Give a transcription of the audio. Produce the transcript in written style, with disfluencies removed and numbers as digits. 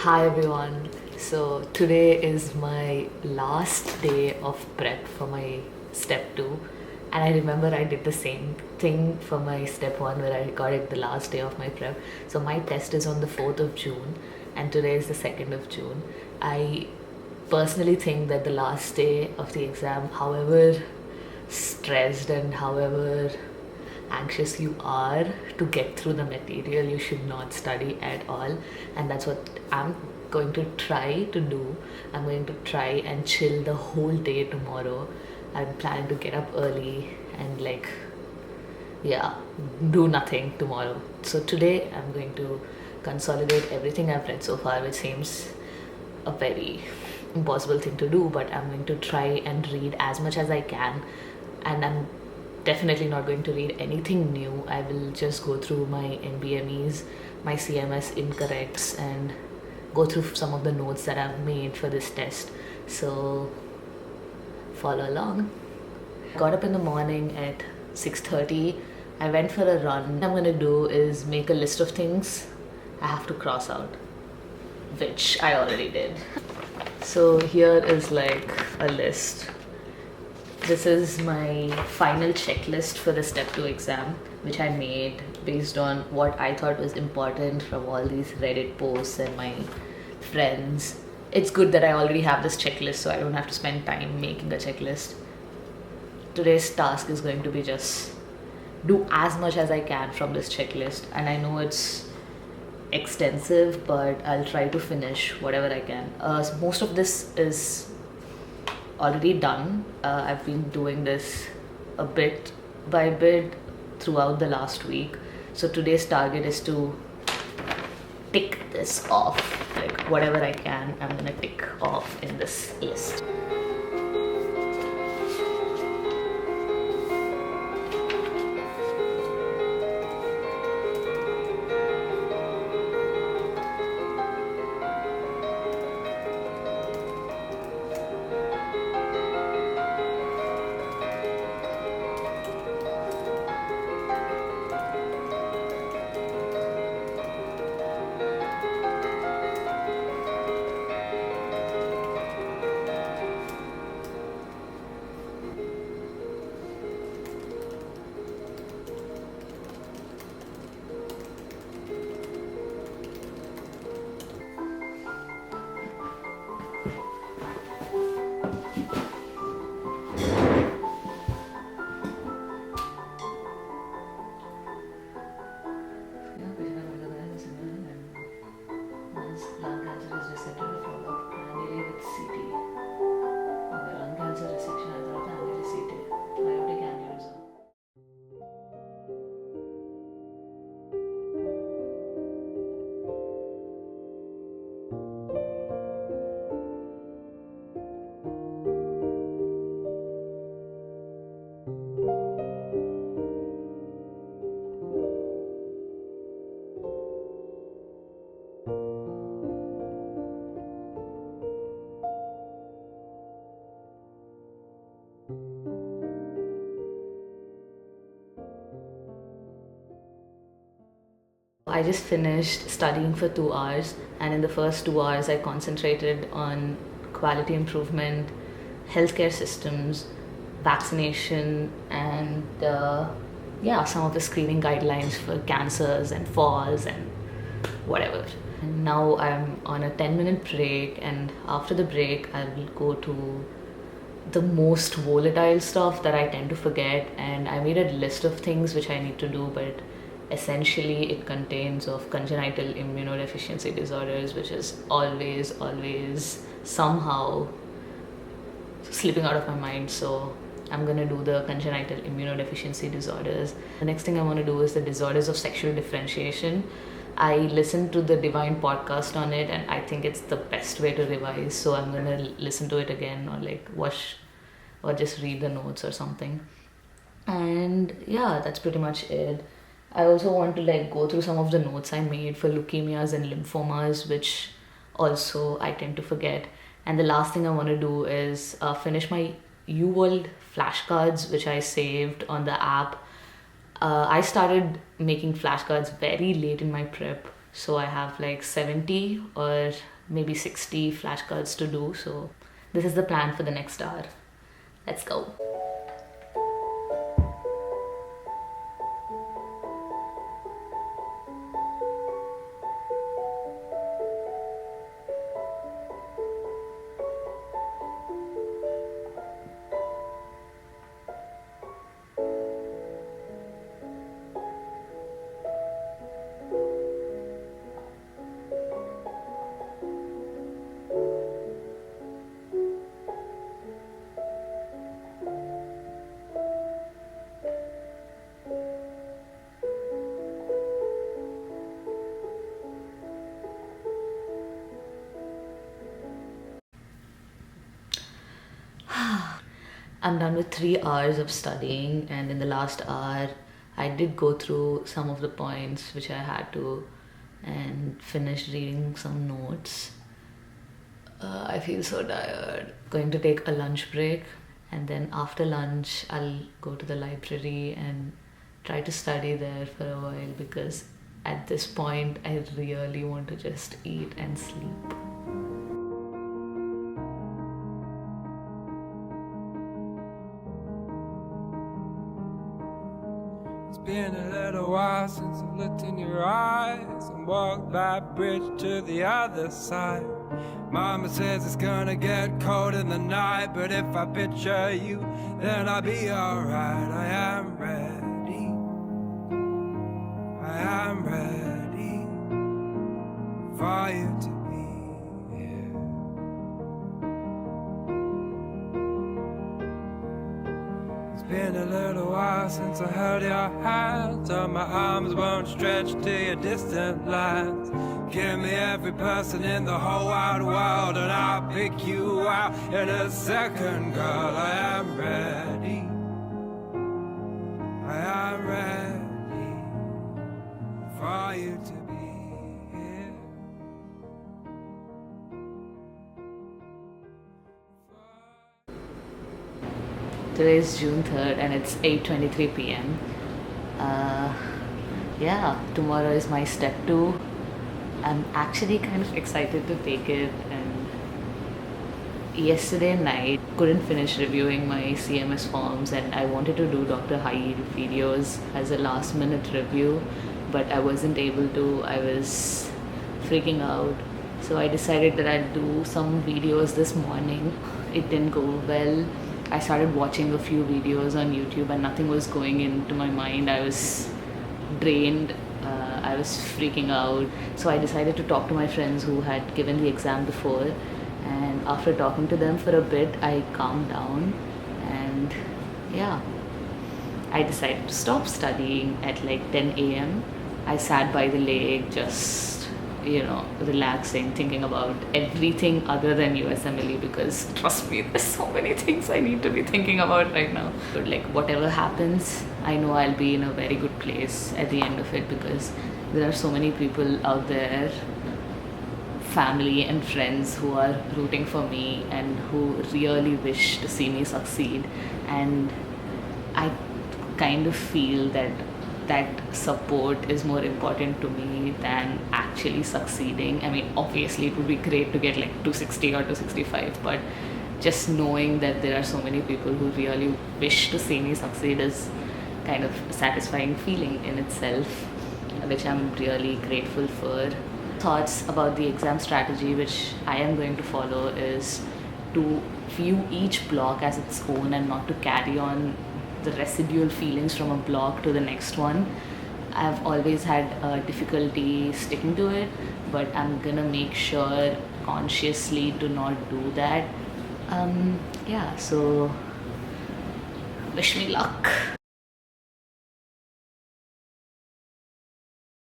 Hi everyone. So today is my last day of prep for my step 2, and I remember I did the same thing for my step 1 where I recorded the last day of my prep. So my test is on the 4th of June and today is the 2nd of June. I personally think that the last day of the exam, however stressed and however anxious you are to get through the material, you should not study at all. And that's what I'm going to try to do. I'm going to try and chill the whole day tomorrow. I'm planning to get up early and do nothing tomorrow. So today I'm going to consolidate everything I've read so far, which seems a very impossible thing to do, but I'm going to try and read as much as I can. And I'm definitely not going to read anything new. I will just go through my NBMEs, my CMS incorrects, and go through some of the notes that I've made for this test. So follow along. I got up in the morning at 6:30. I went for a run. What I'm going to do is make a list of things I have to cross out, which I already did. So here is like a list. This is my final checklist for the step 2 exam, which I made based on what I thought was important from all these Reddit posts and my friends. It's good that I already have this checklist, so I don't have to spend time making a checklist. Today's task is going to be just do as much as I can from this checklist, and I know it's extensive, but I'll try to finish whatever I can. Most of this is already done. I've been doing this a bit by bit throughout the last week. So today's target is to tick this off. Like whatever I can, I'm gonna tick off in this list. Lung cancer is resected to follow up annually with CT. Okay, lung cancer resection at the annually CT. Aortic aneurysm. I just finished studying for 2 hours, and in the first 2 hours, I concentrated on quality improvement, healthcare systems, vaccination, and some of the screening guidelines for cancers and falls and whatever. And now I'm on a 10-minute break, and after the break, I will go to the most volatile stuff that I tend to forget, and I made a list of things which I need to do, but essentially it contains of congenital immunodeficiency disorders, which is always somehow slipping out of my mind. So I'm gonna do the congenital immunodeficiency disorders. The next thing I want to do is the disorders of sexual differentiation. I listened to the Divine podcast on it, and I think it's the best way to revise, so I'm gonna listen to it again, or like watch or just read the notes or something. And yeah, that's pretty much it. I also want to like go through some of the notes I made for leukemias and lymphomas, which also I tend to forget. And the last thing I want to do is finish my UWorld flashcards, which I saved on the app. I started making flashcards very late in my prep, So I have like 70 or maybe 60 flashcards to do. So this is the plan for the next hour. Let's go. I'm done with 3 hours of studying, and in the last hour, I did go through some of the points which I had to and finished reading some notes. I feel so tired. Going to take a lunch break, and then after lunch, I'll go to the library and try to study there for a while because at this point, I really want to just eat and sleep. It's been a little while since I've looked in your eyes and walked that bridge to the other side. Mama says it's gonna get cold in the night, but if I picture you, then I'll be alright. I am ready. I am ready for you to be here. It's been a little while since I held your hand, so my arms won't stretch to your distant lands. Give me every person in the whole wide world, and I'll pick you out in a second, girl. I am ready. I am ready for you to be here. Today is June 3rd and it's 8:23 p.m. Yeah, tomorrow is my step 2. I'm actually kind of excited to take it, and yesterday night couldn't finish reviewing my CMS forms, and I wanted to do Dr. Hyde videos as a last minute review, but I wasn't able to. I was freaking out. So I decided that I'd do some videos this morning. It didn't go well. I started watching a few videos on YouTube and nothing was going into my mind. I was drained. I was freaking out. So I decided to talk to my friends who had given the exam before. And after talking to them for a bit, I calmed down. And yeah, I decided to stop studying at like 10 a.m. I sat by the lake, just, relaxing, thinking about everything other than USMLE, because trust me, there's so many things I need to be thinking about right now. But like whatever happens, I know I'll be in a very good place at the end of it, because there are so many people out there, family and friends, who are rooting for me and who really wish to see me succeed. And I kind of feel that support is more important to me than actually succeeding. I mean, obviously it would be great to get like 260 or 265, but just knowing that there are so many people who really wish to see me succeed is kind of a satisfying feeling in itself, which I'm really grateful for. Thoughts about the exam strategy which I am going to follow is to view each block as its own and not to carry on the residual feelings from a block to the next one. I've always had difficulty sticking to it, but I'm gonna make sure consciously to not do that. So wish me luck.